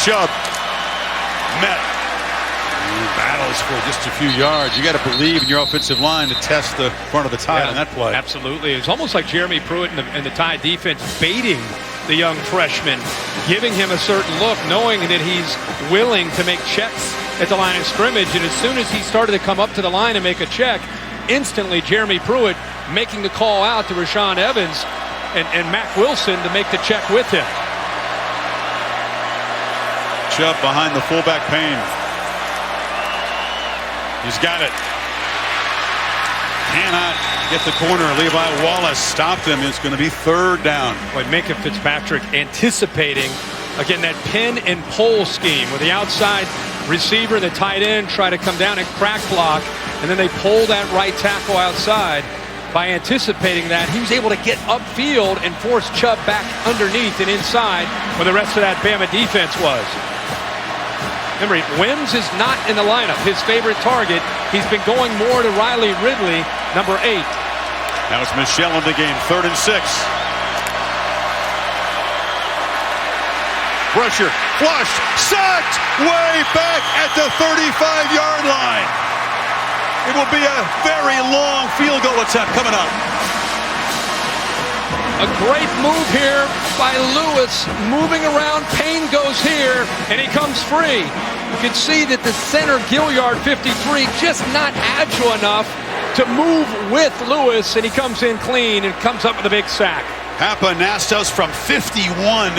Chubb met. Battles for just a few yards. You got to believe in your offensive line to test the front of the Tide on that play. Absolutely. It's almost like Jeremy Pruitt and the Tide defense baiting the young freshman, giving him a certain look, knowing that he's willing to make checks at the line of scrimmage. And as soon as he started to come up to the line and make a check, instantly Jeremy Pruitt making the call out to Rashaan Evans and Mack Wilson to make the check with him. Chubb behind the fullback Payne. He's got it. Cannot get the corner. Levi Wallace stopped him. It's going to be third down. Boy, Minka Fitzpatrick anticipating, again, that pin and pull scheme where the outside receiver, the tight end, try to come down and crack block, and then they pull that right tackle outside. By anticipating that, he was able to get upfield and force Chubb back underneath and inside where the rest of that Bama defense was. Remember, Wims is not in the lineup. His favorite target. He's been going more to Riley Ridley, number 8. That was Michelle in the game, 3rd and 6. Pressure, flushed, sacked, way back at the 35-yard line. It will be a very long field goal attempt coming up. A great move here by Lewis, moving around. Payne goes here, and he comes free. You can see that the center, Gilliard, 53, just not agile enough to move with Lewis, and he comes in clean and comes up with a big sack. Papanastos from 51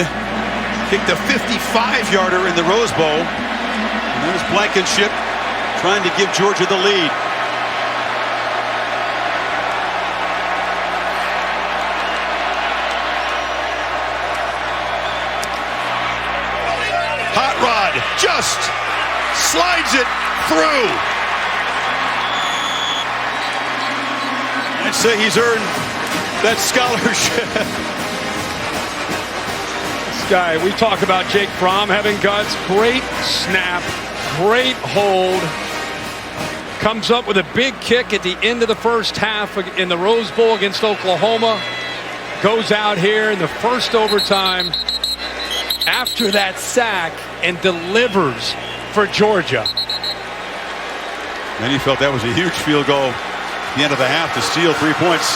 kicked a 55-yarder in the Rose Bowl. And there's Blankenship trying to give Georgia the lead. Hot Rod just slides it through. I'd say he's earned that scholarship. This guy, we talk about Jake Fromm having guts. Great snap, great hold. Comes up with a big kick at the end of the first half in the Rose Bowl against Oklahoma. Goes out here in the first overtime after that sack and delivers for Georgia. Many felt that was a huge field goal at the end of the half to steal 3 points.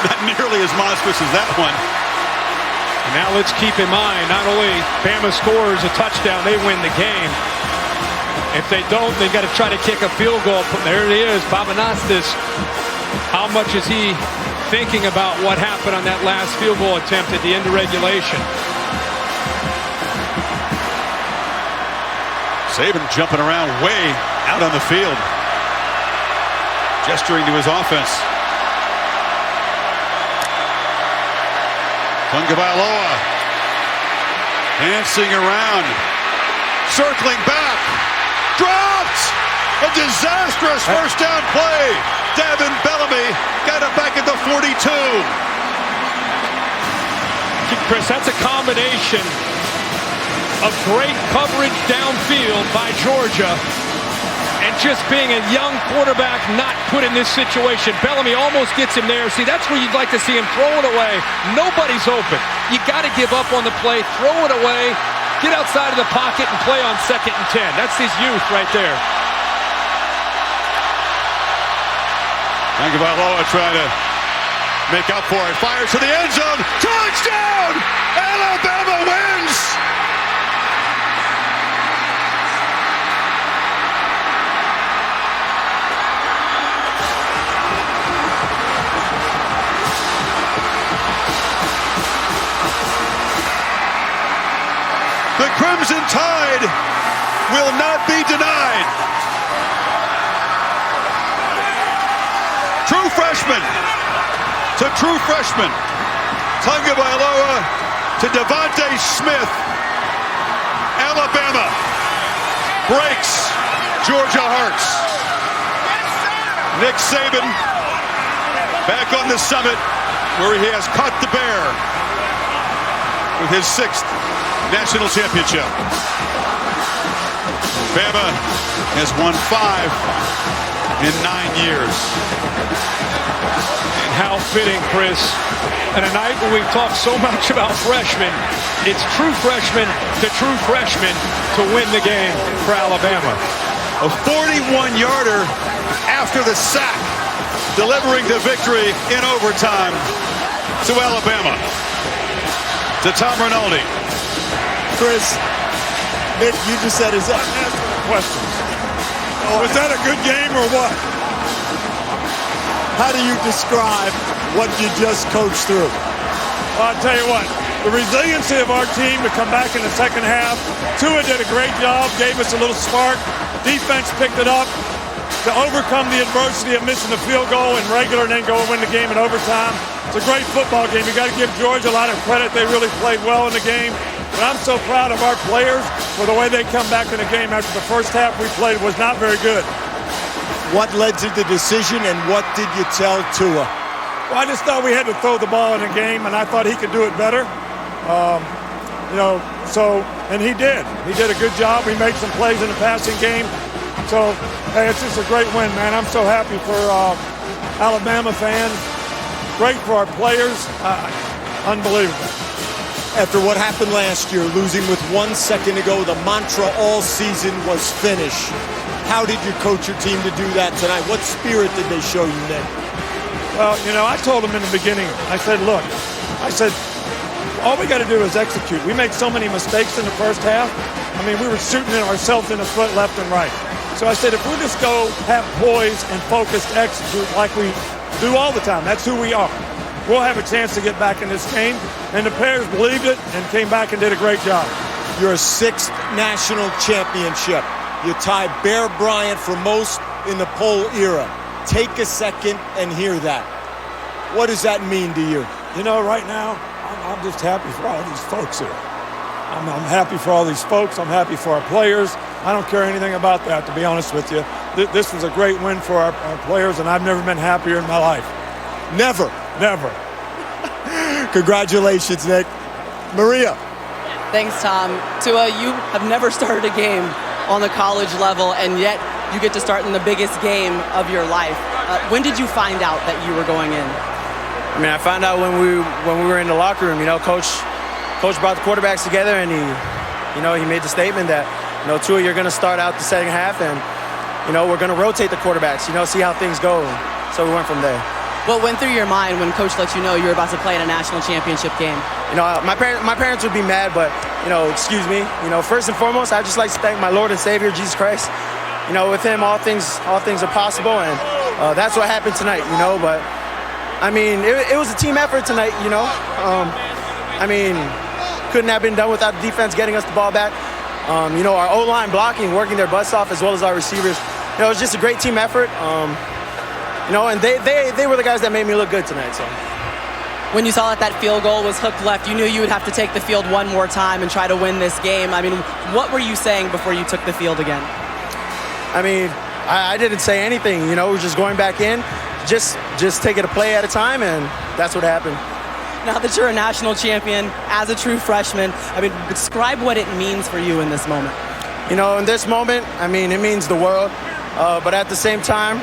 Not nearly as monstrous as that one. And now let's keep in mind, not only Bama scores a touchdown, they win the game. If they don't, they've got to try to kick a field goal. There it is, Papanastos. How much is he thinking about what happened on that last field goal attempt at the end of regulation? Saban jumping around way out on the field, gesturing to his offense. Tagovailoa dancing around, circling back, dropped! A disastrous first down play. Davin Bellamy got it back at the 42. Chris, that's a combination of great coverage downfield by Georgia and just being a young quarterback not put in this situation. Bellamy almost gets him there. See, that's where you'd like to see him throw it away. Nobody's open. You got to give up on the play, throw it away, get outside of the pocket and play on 2nd and 10. That's his youth right there. Tagovailoa trying to make up for it. Fires to the end zone. Touchdown! Alabama wins! The Crimson Tide will not be denied. True freshman to true freshman. Tagovailoa to Devontae Smith. Alabama breaks Georgia hearts. Nick Saban back on the summit where he has caught the bear with his 6th national championship. Bama has won 5 in 9 years. And how fitting, Chris. And a night when we've talked so much about freshmen, it's true freshman to true freshman to win the game for Alabama. A 41-yarder after the sack, delivering the victory in overtime to Alabama. To Tom Rinaldi. Chris, Nick, you just said, is that question? Was that a good game or what? How do you describe what you just coached through? Well, I'll tell you what, the resiliency of our team to come back in the second half. Tua did a great job, gave us a little spark. Defense picked it up to overcome the adversity of missing the field goal in regular and then go and win the game in overtime. It's a great football game. You got to give Georgia a lot of credit. They really played well in the game. But I'm so proud of our players for the way they come back in the game after the first half we played was not very good. What led to the decision and what did you tell Tua? Well, I just thought we had to throw the ball in the game, and I thought he could do it better. And he did. He did a good job. We made some plays in the passing game. So, hey, it's just a great win, man. I'm so happy for Alabama fans. Great for our players. Unbelievable. After what happened last year, losing with 1 second to go, the mantra all season was finish. How did you coach your team to do that tonight? What spirit did they show you, Nick? Well, I told them in the beginning, I said, look, all we got to do is execute. We made so many mistakes in the first half. I mean, we were shooting ourselves in the foot left and right. So I said, if we just go have poise and focus to execute like we do all the time, that's who we are. We'll have a chance to get back in this game. And the players believed it and came back and did a great job. Your 6th national championship. You tie Bear Bryant for most in the poll era. Take a second and hear that. What does that mean to you? Right now, I'm just happy for all these folks here. I'm happy for all these folks. I'm happy for our players. I don't care anything about that, to be honest with you. This was a great win for our players, and I've never been happier in my life. Never. Never. Congratulations, Nick. Maria. Thanks, Tom. Tua, you have never started a game on the college level, and yet you get to start in the biggest game of your life. When did you find out that you were going in? I mean, I found out when we were in the locker room. Coach brought the quarterbacks together, and he made the statement that, Tua, you're going to start out the second half, and we're going to rotate the quarterbacks. See how things go. So we went from there. What went through your mind when Coach let you know you were about to play in a national championship game? My parents would be mad, but excuse me. First and foremost, I just like to thank my Lord and Savior Jesus Christ. With Him, all things are possible, and that's what happened tonight. But I mean, it was a team effort tonight. I mean, couldn't have been done without the defense getting us the ball back. Our O-line blocking, working their butts off, as well as our receivers. It was just a great team effort. And they were the guys that made me look good tonight. So, when you saw that field goal was hooked left, you knew you would have to take the field one more time and try to win this game. I mean, what were you saying before you took the field again? I mean, I didn't say anything. We were just going back in, just take it a play at a time, and that's what happened. Now that you're a national champion, as a true freshman, I mean, describe what it means for you in this moment. In this moment, I mean, it means the world. But at the same time,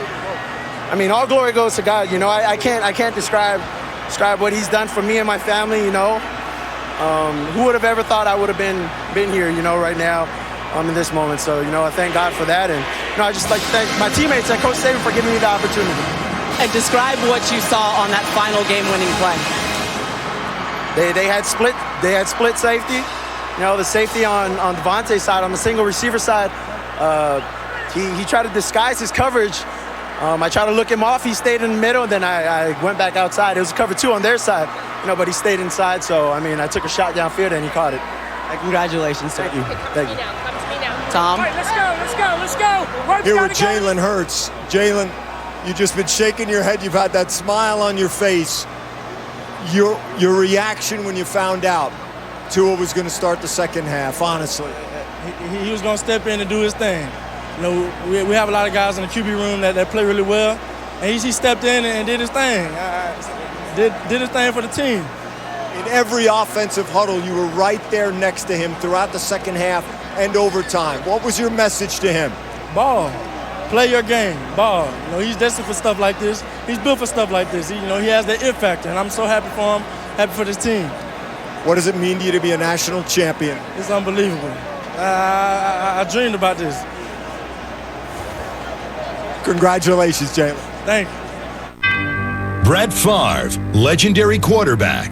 I mean, all glory goes to God. I can't describe what He's done for me and my family. Who would have ever thought I would have been here, right now, in this moment. So, I thank God for that, and I just like to thank my teammates and Coach Saban for giving me the opportunity. And describe what you saw on that final game-winning play. They had split safety. The safety on Devontae's side, on the single receiver side, he tried to disguise his coverage. I tried to look him off. He stayed in the middle, and then I went back outside. It was cover 2 on their side, but he stayed inside. So, I mean, I took a shot downfield, and he caught it. Congratulations. Thank you. Thank you. Come to me now. Tom? All right, let's go. Here with Jalen Hurts. Jalen, you've just been shaking your head. You've had that smile on your face. Your reaction when you found out Tua was going to start the second half, honestly. He was going to step in and do his thing. We have a lot of guys in the QB room that play really well, and he stepped in and did his thing. Did his thing for the team. In every offensive huddle, you were right there next to him throughout the second half and overtime. What was your message to him? Ball. Play your game, ball. You know, he's destined for stuff like this. He's built for stuff like this. He has the it factor, and I'm so happy for him, happy for this team. What does it mean to you to be a national champion? It's unbelievable. I dreamed about this. Congratulations, Jalen. Thank you. Brett Favre, legendary quarterback.